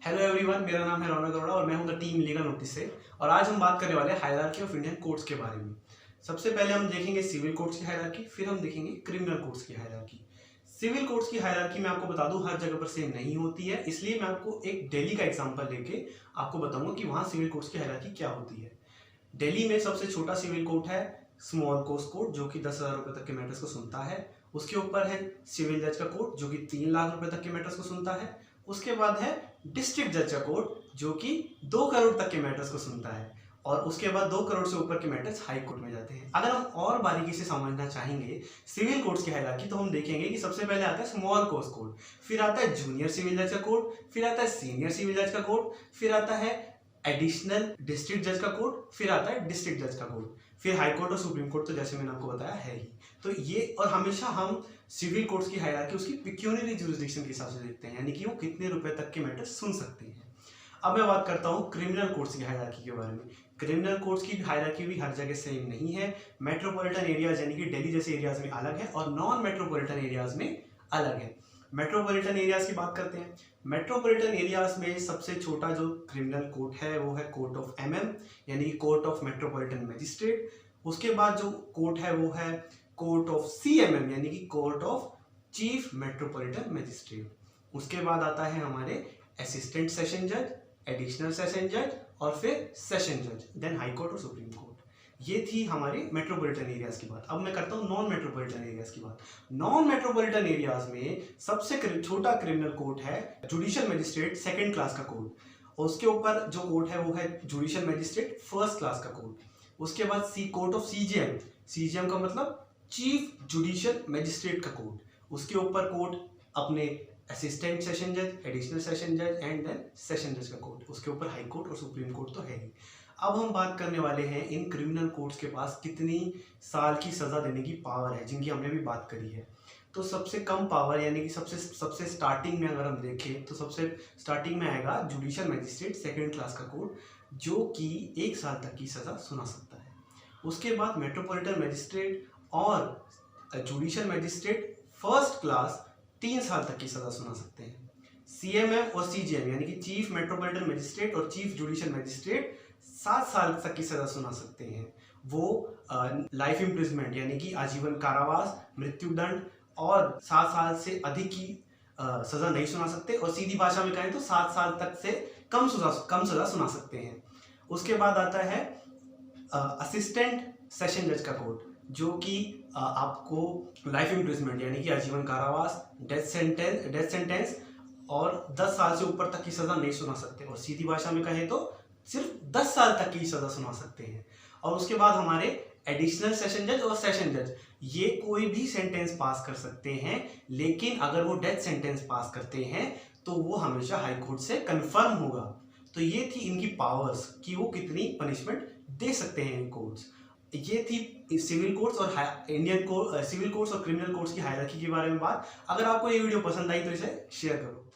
Hello everyone, मेरा नाम है रौनक अरोड़ा और मैं हूं द टीम लीगल नोटिस से। और आज हम बात करने वाले हैं हायरार्की ऑफ इंडियन कोर्ट्स के बारे में। सबसे पहले हम देखेंगे सिविल कोर्ट्स की हायरार्की, फिर हम देखेंगे क्रिमिनल कोर्ट्स की हायरार्की। सिविल कोर्ट्स की हायरार्की मैं आपको बता दूं हर जगह पर सेम नहीं होती है, इसलिए मैं आपको एक दिल्ली का एग्जांपल लेके आपको बताऊंगा कि वहां सिविल कोर्ट्स की हायरार्की क्या होती है। दिल्ली में सबसे छोटा सिविल कोर्ट है स्मॉल कोर्ट कोर्ट, जो कि 10,000 रुपए तक के मैटर्स को सुनता है। उसके ऊपर है सिविल जज का कोर्ट, जो कि 3 लाख रुपए तक के मैटर्स को सुनता है। उसके बाद है डिस्ट्रिक्ट जज का कोर्ट, जो कि 2 करोड़ तक के मैटर्स को सुनता है। और उसके बाद 2 करोड़ से ऊपर के मैटर्स हाई कोर्ट में जाते हैं। अगर हम और बारीकी से समझना चाहेंगे सिविल कोर्ट्स की हायरार्की, तो हम देखेंगे कि सबसे पहले आता है स्मॉल कोर्ट कोर्ट, फिर आता है जूनियर सिविल जज का कोर्ट, फिर आता है सीनियर सिविल जज का कोर्ट, फिर आता है एडिशनल डिस्ट्रिक्ट जज का कोर्ट, फिर आता है डिस्ट्रिक्ट जज का कोर्ट, फिर हाई कोर्ट और सुप्रीम कोर्ट, तो जैसे मैंने आपको बताया है ही। तो ये, और हमेशा हम सिविल कोर्ट्स की हायरार्की उसकी पिक्यूनियरी जुरिसडिक्शन के हिसाब से देखते हैं, यानी कि वो कितने रुपए तक के मैटर सुन सकते हैं। अब मैं बात करता हूँ क्रिमिनल कोर्ट्स की हायरार्की के बारे में। क्रिमिनल कोर्ट्स की हायरार्की भी हर जगह सेम नहीं है। मेट्रोपॉलिटन एरियाज यानी कि दिल्ली जैसे एरियाज में अलग है और नॉन मेट्रोपॉलिटन एरियाज में अलग है। मेट्रोपॉलिटन एरियाज की बात करते हैं। मेट्रोपॉलिटन एरियाज में सबसे छोटा जो क्रिमिनल कोर्ट है वो है कोर्ट ऑफ एमएम, यानी कि कोर्ट ऑफ मेट्रोपॉलिटन मजिस्ट्रेट। उसके बाद जो कोर्ट है वो है कोर्ट ऑफ सीएमएम, यानी कि court of chief metropolitan magistrate. उसके बाद आता है हमारे असिस्टेंट सेशन जज, एडिशनल सेशन जज और फिर सेशन जज, देन हाई कोर्ट और सुप्रीम कोर्ट। ये थी हमारी मेट्रोपॉलिटन एरियाज की बात। अब मैं करता हूँ नॉन मेट्रोपॉलिटन एरियाज की बात। नॉन मेट्रोपॉलिटन एरियाज में सबसे छोटा क्रिमिनल कोर्ट है जुडिशियल मजिस्ट्रेट सेकंड क्लास का कोर्ट। उसके ऊपर जो कोर्ट है वो है जुडिशियल मजिस्ट्रेट फर्स्ट क्लास का कोर्ट। उसके बाद कोर्ट ऑफ सीजीएम, सीजीएम का मतलब चीफ जुडिशियल मजिस्ट्रेट का कोर्ट। उसके ऊपर कोर्ट अपने असिस्टेंट सेशन जज, एडिशनल सेशन जज एंड देन सेशन जज का कोर्ट। उसके ऊपर हाई कोर्ट और सुप्रीम कोर्ट तो है ही। अब हम बात करने वाले हैं इन क्रिमिनल कोर्ट्स के पास कितनी साल की सजा देने की पावर है, जिनकी हमने भी बात करी है। तो सबसे कम पावर, यानी कि सबसे स्टार्टिंग में अगर हम देखें तो सबसे स्टार्टिंग में आएगा जुडिशियल मजिस्ट्रेट सेकंड क्लास का कोर्ट, जो कि 1 साल तक की सजा सुना सकता है। उसके बाद मेट्रोपॉलिटन मजिस्ट्रेट और जुडिशियल मजिस्ट्रेट फर्स्ट क्लास 3 साल तक की सजा सुना सकते हैं। सीएमएम और सीजीएम, यानी कि चीफ मेट्रोपॉलिटन मजिस्ट्रेट और चीफ जुडिशियल मजिस्ट्रेट 7 साल तक की सजा सुना सकते हैं। वो लाइफ इम्प्रिजमेंट यानी कि आजीवन कारावास, मृत्युदंड और 7 साल से अधिक की सजा नहीं सुना सकते, और सीधी भाषा में कहें तो 7 साल तक से कम सजा सुना सकते हैं। उसके बाद आता है असिस्टेंट सेशन जज का कोर्ट, जो कि आपको लाइफ इम्प्रिजमेंट यानी कि आजीवन कारावास, डेथ सेंटेंस और 10 साल से ऊपर तक की सजा नहीं सुना सकते, और सीधी भाषा में कहें तो सिर्फ 10 साल तक की सजा सुना सकते हैं। और उसके बाद हमारे एडिशनल सेशन जज और सेशन जज, ये कोई भी सेंटेंस पास कर सकते हैं, लेकिन अगर वो डेथ सेंटेंस पास करते हैं तो वो हमेशा हाई कोर्ट से कंफर्म होगा। तो ये थी इनकी पावर्स कि वो कितनी पनिशमेंट दे सकते हैं इन कोर्ट्स। ये थी सिविल कोर्ट्स और सिविल कोर्ट्स और क्रिमिनल कोर्ट्स की हायरार्की के बारे में बात। अगर आपको ये वीडियो पसंद आई तो इसे शेयर करो।